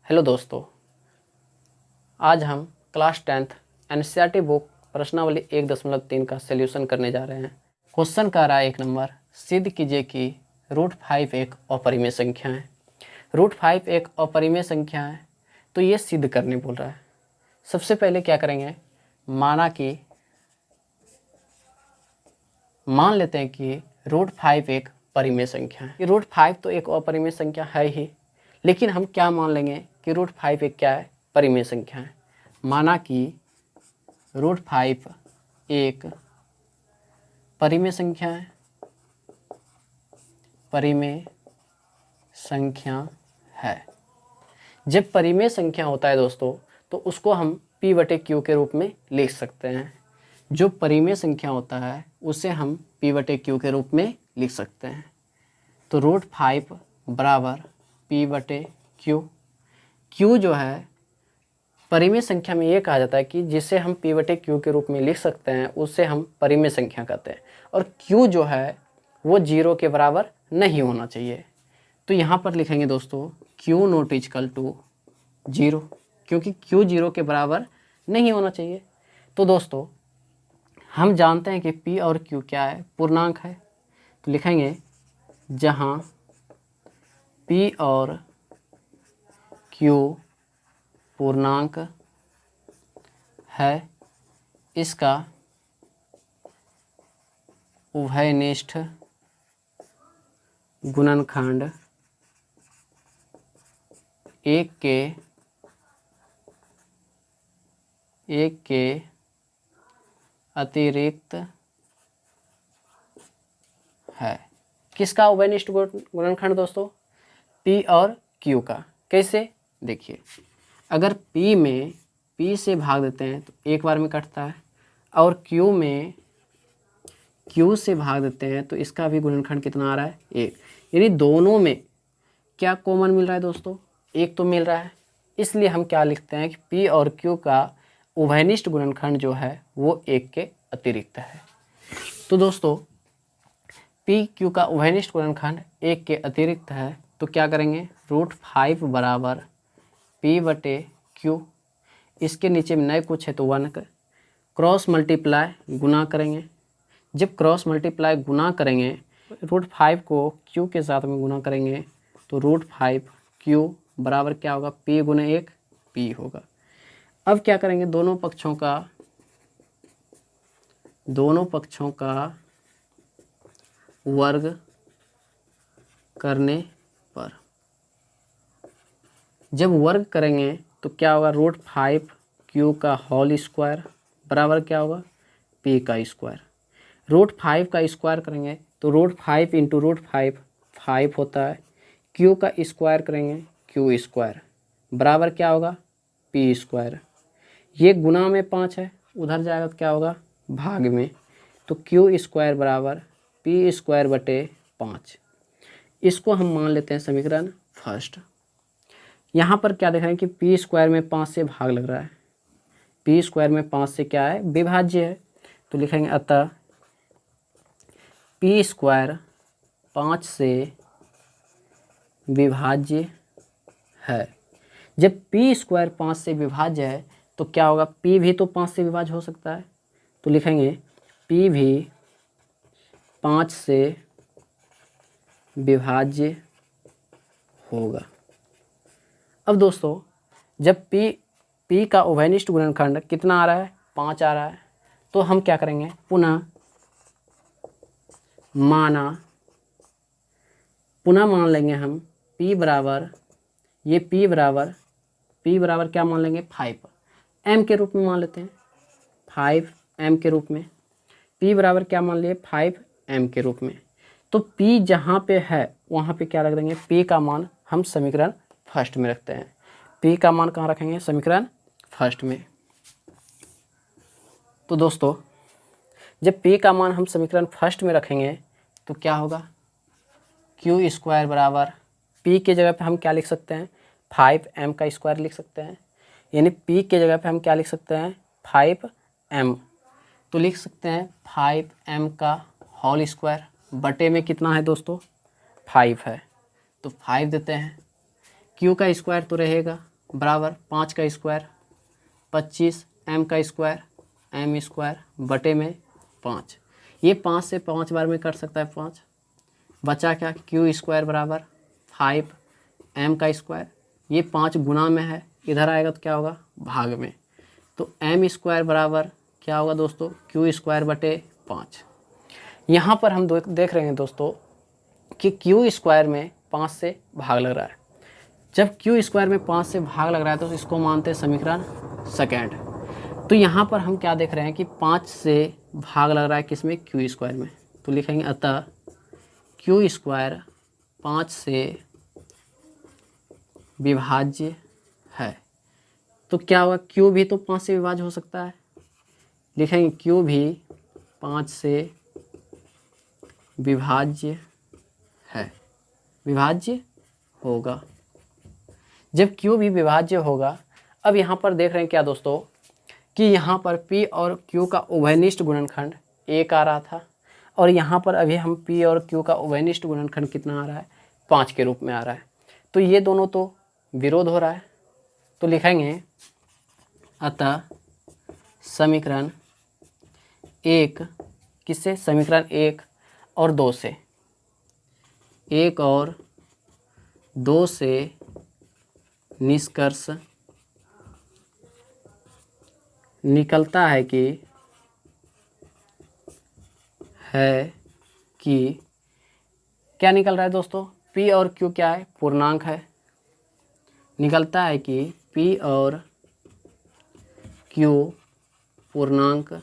Hello दोस्तों, आज हम क्लास 10th एनसीईआरटी बुक प्रश्नावली 1.3 का सॉल्यूशन करने जा रहे हैं। क्वेश्चन का रहा है 1 नंबर, सिद्ध कीजिए कि √5 एक अपरिमेय संख्या है। √5 एक अपरिमेय संख्या है तो ये सिद्ध करने बोल रहा है। सबसे पहले क्या करेंगे, मान लेते हैं कि √5 एक परिमेय संख्या है। √5 तो एक अपरिमेय संख्या है ही, लेकिन हम क्या मान लेंगे कि √5 एक क्या है, परिमेय संख्या है। माना कि √5 एक परिमेय संख्या है, परिमेय संख्या है। जब परिमेय संख्या होता है दोस्तों तो उसको हम P/Q के रूप में लिख सकते हैं। जो परिमेय संख्या होता है उसे हम P/Q के रूप में लिख सकते हैं। तो √5 बराबर P/Q। Q जो है परिमेय संख्या में ये कहा जाता है कि जिसे हम P/Q के रूप में लिख सकते हैं उसे हम परिमेय संख्या कहते हैं। और Q जो है वो 0 के बराबर नहीं होना चाहिए। तो यहाँ पर लिखेंगे दोस्तों Q नॉट इक्वल टू 0, क्योंकि Q 0 के बराबर नहीं होना चाहिए। तो दोस्तों हम जानते हैं कि P और Q क्या है, पूर्णांक है। तो लिखेंगे जहाँ P और Q पूर्णांक है, इसका उभयनिष्ठ गुणनखंड 1 के अतिरिक्त है। किसका उभयनिष्ठ गुणनखंड दोस्तों? P और Q का। कैसे? देखिए, अगर P में P से भाग देते हैं तो एक बार में कटता है, और Q में Q से भाग देते हैं तो इसका भी गुणनखंड कितना आ रहा है? 1। यानी दोनों में क्या कॉमन मिल रहा है दोस्तों? 1 तो मिल रहा है। इसलिए हम क्या लिखते हैं कि P और Q का उभयनिष्ठ गुणनखंड जो है वो 1 के अतिरिक्त है। तो दोस्तों P Q का उभयनिष्ठ गुणनखंड 1 के अतिरिक्त है तो क्या करेंगे, √5 बराबर P/Q। इसके नीचे में नहीं कुछ है तो 1 क्रॉस मल्टीप्लाई गुना करेंगे। जब क्रॉस मल्टीप्लाई गुना करेंगे, √5 को Q के साथ में गुना करेंगे तो √5Q बराबर क्या होगा, P गुना 1 P होगा। अब क्या करेंगे, दोनों पक्षों का वर्ग करने पर, जब वर्ग करेंगे तो क्या होगा, √5Q का होल स्क्वायर बराबर क्या होगा, P का स्क्वायर। √5 का स्क्वायर करेंगे तो √5 इंटू √5 5 होता है। Q का स्क्वायर करेंगे Q स्क्वायर बराबर क्या होगा, P स्क्वायर। ये गुना में 5 है, उधर जाएगा तो क्या होगा, भाग में। तो Q स्क्वायर बराबर P स्क्वायर बटे 5। इसको हम मान लेते हैं समीकरण फर्स्ट। यहाँ पर क्या देख रहे हैं कि P स्क्वायर में 5 से भाग लग रहा है। P स्क्वायर में 5 से क्या है, विभाज्य है। तो लिखेंगे अतः P स्क्वायर 5 से विभाज्य है। जब P स्क्वायर 5 से विभाज्य है तो क्या होगा, P भी तो 5 से विभाज्य हो सकता है। तो लिखेंगे P भी 5 से विभाज्य होगा। अब दोस्तों जब P का उभयनिष्ठ गुणनखंड कितना आ रहा है, 5 आ रहा है, तो हम क्या करेंगे, पुनः मान लेंगे हम P बराबर, ये P बराबर क्या मान लेंगे, 5 M के रूप में मान लेते हैं, 5 M के रूप में। P बराबर क्या मान लिए, 5 M के रूप में। तो P जहाँ पे है वहाँ पे क्या रख देंगे, P का मान हम समीकरण फर्स्ट में रखते हैं। P का मान कहाँ रखेंगे, समीकरण फर्स्ट में। तो दोस्तों जब P का मान हम समीकरण फर्स्ट में रखेंगे तो क्या होगा, Q स्क्वायर बराबर P के जगह पे हम क्या लिख सकते हैं, 5M का स्क्वायर लिख सकते हैं। यानी P के जगह पे हम क्या लिख सकते हैं, 5M। तो लिख सकते हैं 5M का होल स्क्वायर बटे में कितना है दोस्तों, 5 है। तो 5 देते हैं। Q का स्क्वायर तो रहेगा बराबर 5 का स्क्वायर 25 m का स्क्वायर m स्क्वायर बटे में 5। ये 5 से 5 बार में कट सकता है 5। बचा क्या, क्यू स्क्वायर बराबर 5 m का स्क्वायर। ये 5 गुना में है, इधर आएगा तो क्या होगा भाग में। तो m स्क्वायर बराबर क्या होगा दोस्तों, क्यू स्क्वायर बटे 5। यहाँ पर हम देख रहे हैं दोस्तों कि क्यू स्क्वायर में 5 से भाग लग रहा है। जब क्यू स्क्वायर में 5 से भाग लग रहा है तो इसको मानते हैं समीकरण सेकेंड। तो यहाँ पर हम क्या देख रहे हैं कि 5 से भाग लग रहा है किसमें, क्यू स्क्वायर में। तो लिखेंगे अतः क्यू स्क्वायर 5 से विभाज्य है। तो क्या होगा, क्यू भी तो 5 से विभाज्य हो सकता है। लिखेंगे क्यू भी 5 से विभाज्य है, विभाज्य होगा। जब क्यू भी विभाज्य होगा, अब यहाँ पर देख रहे हैं क्या दोस्तों कि यहाँ पर P और Q का उभयनिष्ठ गुणनखंड 1 आ रहा था, और यहाँ पर अभी हम P और Q का उभयनिष्ठ गुणनखंड कितना आ रहा है, 5 के रूप में आ रहा है। तो ये दोनों तो विरोध हो रहा है। तो लिखेंगे अतः समीकरण 1 किससे, समीकरण 1 और 2 से, 1 और 2 से निष्कर्ष निकलता है कि क्या निकल रहा है दोस्तों, P और Q क्या है, पूर्णांक है। निकलता है कि P और Q पूर्णांक,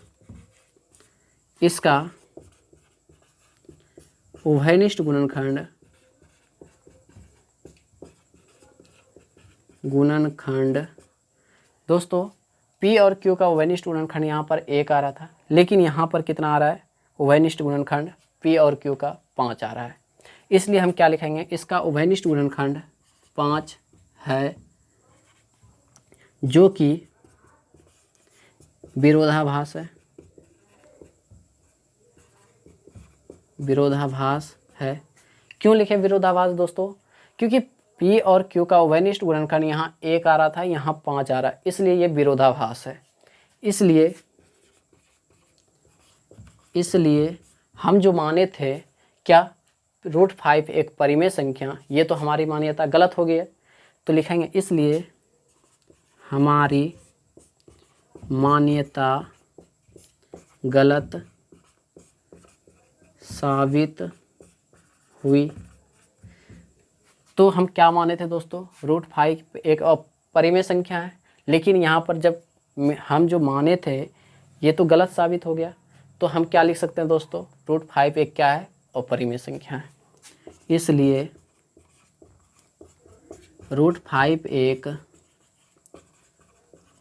इसका उभयनिष्ठ गुणनखंड दोस्तों, P और Q का उभयनिष्ठ गुणनखंड यहाँ पर 1 आ रहा था, लेकिन यहाँ पर कितना आ रहा है, उभयनिष्ठ गुणनखंड P और Q का 5 आ रहा है। इसलिए हम क्या लिखेंगे, इसका उभयनिष्ठ गुणनखंड 5 है, जो कि विरोधाभास है, विरोधाभास है। क्यों लिखे विरोधाभास दोस्तों, क्योंकि P और Q का उभयनिष्ठ गुणनखंड यहाँ 1 आ रहा था, यहाँ 5 आ रहा है, इसलिए ये विरोधाभास है। इसलिए हम जो माने थे क्या, √5 एक परिमेय संख्या, ये तो हमारी मान्यता गलत हो गई है। तो लिखेंगे इसलिए हमारी मान्यता गलत साबित हुई। तो हम क्या माने थे दोस्तों, √5 एक परिमेय संख्या है, लेकिन यहाँ पर जब हम जो माने थे ये तो गलत साबित हो गया। तो हम क्या लिख सकते हैं दोस्तों, √5 एक क्या है, अपरिमेय संख्या है। इसलिए √5 एक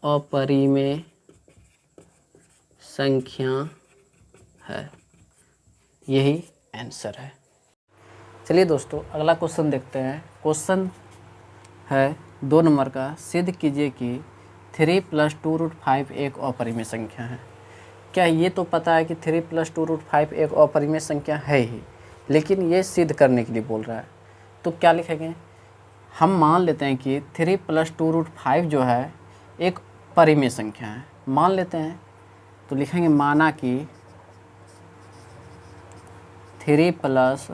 अपरिमेय संख्या है, यही आंसर है। चलिए दोस्तों अगला क्वेश्चन देखते हैं। क्वेश्चन है 2 नंबर का, सिद्ध कीजिए कि 3 + 2 √5 एक अपरिमेय संख्या है। क्या ये तो पता है कि 3 + 2 √5 एक अपरिमेय संख्या है ही, लेकिन ये सिद्ध करने के लिए बोल रहा है। तो क्या लिखेंगे, हम मान लेते हैं कि 3 + 2 √5 जो है एक परिमेय संख्या है, मान लेते हैं। तो लिखेंगे माना कि 3 +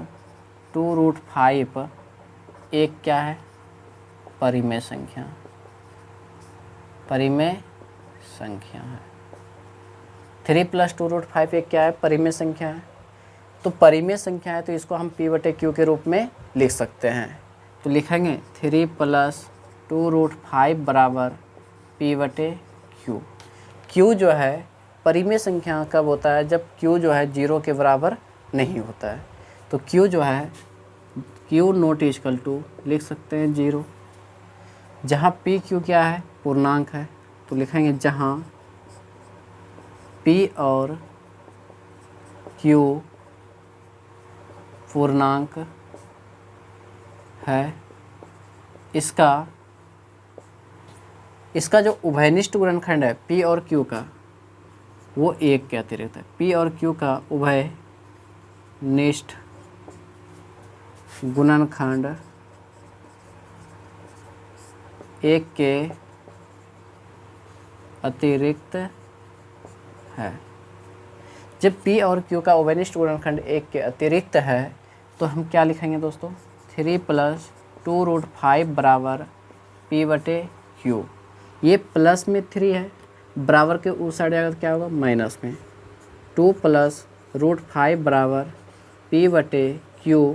2 √5 एक क्या है, परिमेय संख्या, परिमेय संख्या है। 3 + 2 √5 एक क्या है, परिमेय संख्या है। तो परिमेय संख्या है तो इसको हम P/Q के रूप में लिख सकते हैं। तो लिखेंगे 3 + 2 √5 बराबर P/Q। Q जो है परिमेय संख्या कब होता है, जब Q जो है 0 के बराबर नहीं होता है। तो Q जो है Q ≠ लिख सकते हैं 0, जहाँ PQ क्या है, पूर्णांक है। तो लिखेंगे जहाँ P और Q पूर्णांक है, इसका जो उभयनिष्ठ गुणनखंड है P और Q का, वो 1 के अतिरिक्त है। P और Q का उभयनिष्ठ गुणनखंड 1 के अतिरिक्त है। जब P और Q का ओवेनिष्ट गुणनखंड 1 के अतिरिक्त है तो हम क्या लिखेंगे दोस्तों, 3 + 2√5 बराबर P/Q। ये प्लस में 3 है, बराबर के उस साइड जाएगा तो क्या होगा, माइनस में। 2 + √5 बराबर P/Q,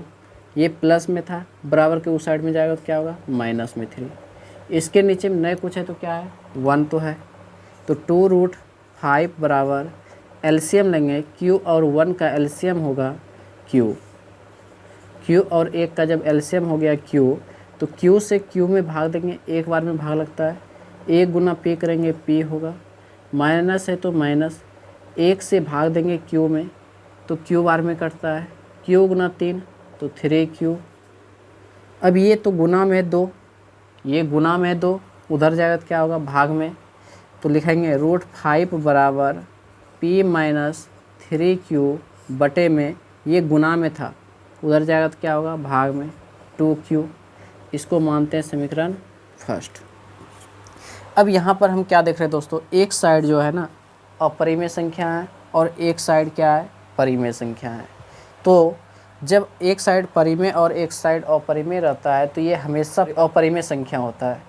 ये प्लस में था, बराबर के उस साइड में जाएगा तो क्या होगा, माइनस में 3। इसके नीचे में नए कुछ है तो क्या है, 1 तो है। तो 2√5 बराबर एलसीएम लेंगे, Q और 1 का एलसीएम होगा Q। Q और 1 का जब एलसीएम हो गया Q, तो Q से Q में भाग देंगे, एक बार में भाग लगता है। 1 गुना P करेंगे, P होगा, माइनस है तो माइनस, 1 से भाग देंगे Q में तो Q बार में कटता है, Q गुना 3 तो 3Q। अब ये तो गुना में 2, ये गुना में 2, उधर जाएगा तो क्या होगा, भाग में। तो लिखेंगे √5 बराबर P - 3Q बटे में, ये गुना में था, उधर जाएगा तो क्या होगा, भाग में, 2Q। इसको मानते हैं समीकरण फर्स्ट। अब यहाँ पर हम क्या देख रहे हैं दोस्तों, एक साइड जो है ना अपरिमेय संख्या है और एक साइड क्या है, परिमेय संख्या है। तो जब एक साइड परिमेय और एक साइड अपरिमेय रहता है तो ये हमेशा अपरिमेय संख्या होता है।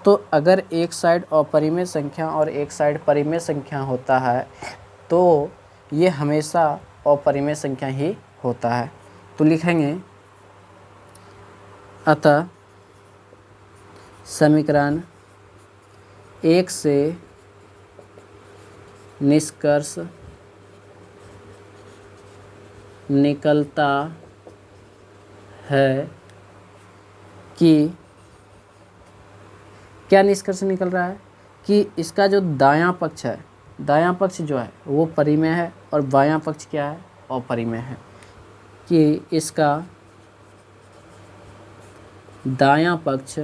तो अगर एक साइड अपरिमेय संख्या और एक साइड परिमेय संख्या होता है तो ये हमेशा अपरिमेय संख्या ही होता है। तो लिखेंगे अतः समीकरण 1 से निष्कर्ष निकलता है कि, क्या निष्कर्ष निकल रहा है कि इसका जो दायां पक्ष है, दायां पक्ष जो है वो परिमेय है और बायां पक्ष क्या है, अपरिमेय है। कि इसका दायां पक्ष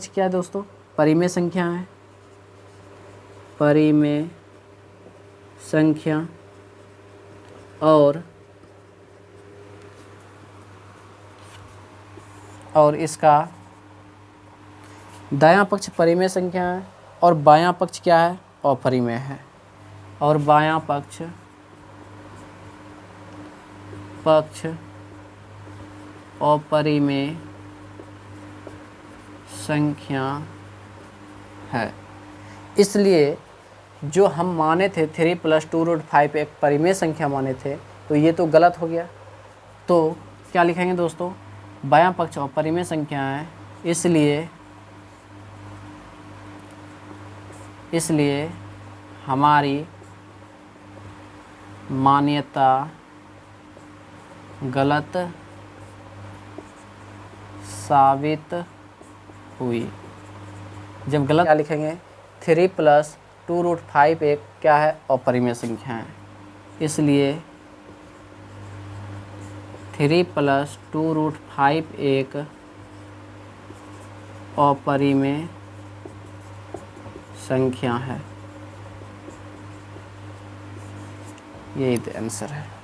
क्या है दोस्तों, परिमेय संख्या है, परिमेय संख्या, और इसका दायां पक्ष परिमेय संख्या है और बायां पक्ष क्या है, अपरिमेय है। और बायां पक्ष अपरिमेय संख्या है। इसलिए जो हम माने थे 3 + 2√5 एक परिमेय संख्या माने थे, तो ये तो गलत हो गया। तो क्या लिखेंगे दोस्तों, बायां पक्ष अपरिमेय संख्या है, इसलिए हमारी मान्यता गलत साबित हुई। जब गलत, क्या लिखेंगे, 3 + 2√5 एक क्या है, अपरिमेय संख्या है, इसलिए 3 + 2√5 एक अपरिमेय संख्या है। यही आंसर है।